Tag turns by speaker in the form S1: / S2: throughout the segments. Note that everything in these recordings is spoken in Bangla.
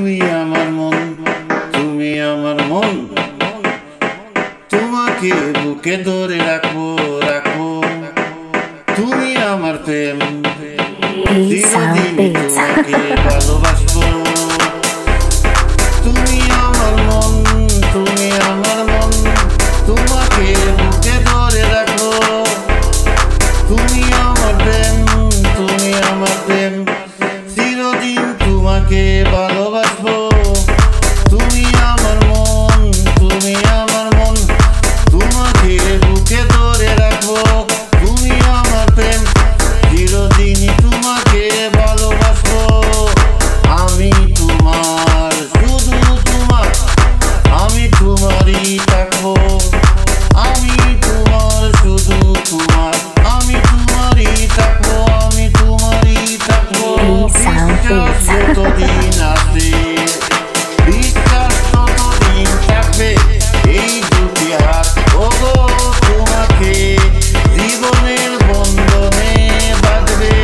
S1: তুমি আমার মন, তুমি আমার মন, তোমাকে বুকে ধরে রাখবো রাখবো। তুমি আমার প্রেম, চিরদিন তোমাকে ভালোবাসবো। তুমি আমার মন, তুমি আমার মন, তোমাকে বুকে ধরে রাখবো। তুমি আমার প্রেম, তুমি আমার প্রেম, চিরদিন তোমাকে ভালোবাসবো। তুমি আমার মন, তুমি আমার মন, তোমাকে বুকে ধরে রাখবো। তুমি আমার প্রেম, চিরদিন তোমাকে ভালোবাসবো। আমি তোমার, শুধু তোমার, আমি তোমারই থাকবো। আমি তোমার, শুধু তোমার, আমি তোমারই থাকবো। আমি তোমারই থাকবো। বিশ্বাস যতদিন আছে, বিশ্বাস ততদিন থাকবে। এই দুটি হাত ওগো তোমাকে জীবনের বন্ধনে বাঁধবে।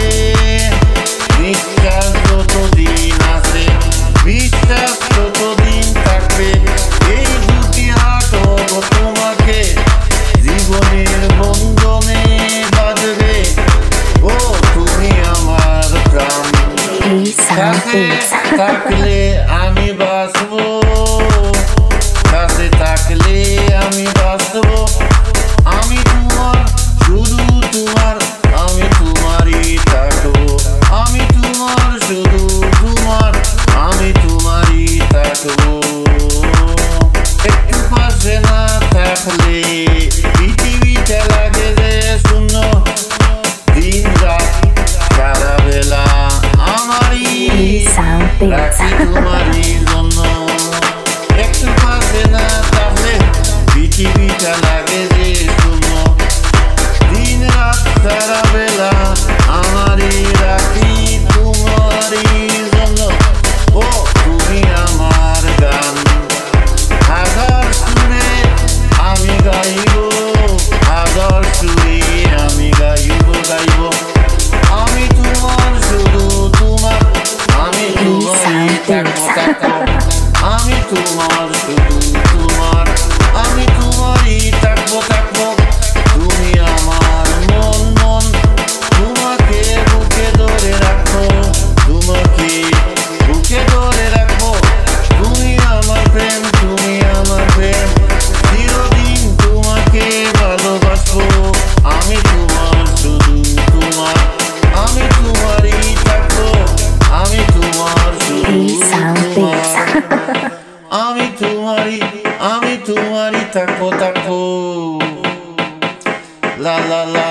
S1: বিশ্বাস যতদিন আছে, বিশ্বাস ততদিন থাকবে। এই দুটি হাত ওগো তোমাকে জীবনের বন্ধনে বাঁধবে। ও তুমি আমার প্রাণ, কাছে থাকলে আমি বাঁচবো, কাছে থাকলে আমি বাঁচবো। আমি তোমার, শুধু তোমার, আমি তোমারই থাকবো। আমি তোমার, শুধু তোমার, আমি তোমারই থাকবো। একটু পাশে না থাকলে পৃথিবীটা লাগে যে শূন্য। দিন রাত সারা বেলা আমারই রাখি তোমারই জন্য। একটু পাশে না থাকলে পৃথিবীটা লাগে যে শূন্য। দিন রাত সারা বেলা আমারই রাখি তোমারই জন্য। ও তুমি আমার গান, হাজার সুরে আমি গাইব, হাজার সুরে আমি গাইব গাইব। আমি তোমার, শুধু তোমার, আমি তোমারই থাকবো থাকবো। আমি তোমার, শুধু তোমার, আমি তোমারই থাকবো থাকবো। তুমি আমার মন মন, তোমাকে বুকে ধরে রাখবো, তোমাকে বুকে ধরে রাখবো। তুমি আমার প্রেম, তুমি আমার প্রেম, চিরদিন তোমাকে ভালোবাসবো। আমি তোমার, শুধু তোমার, আমি তোমারই থাকবো। আমি তোমার, শুধু তোমার, আমি তোমারই থাকবো থাকবো। লা লা লা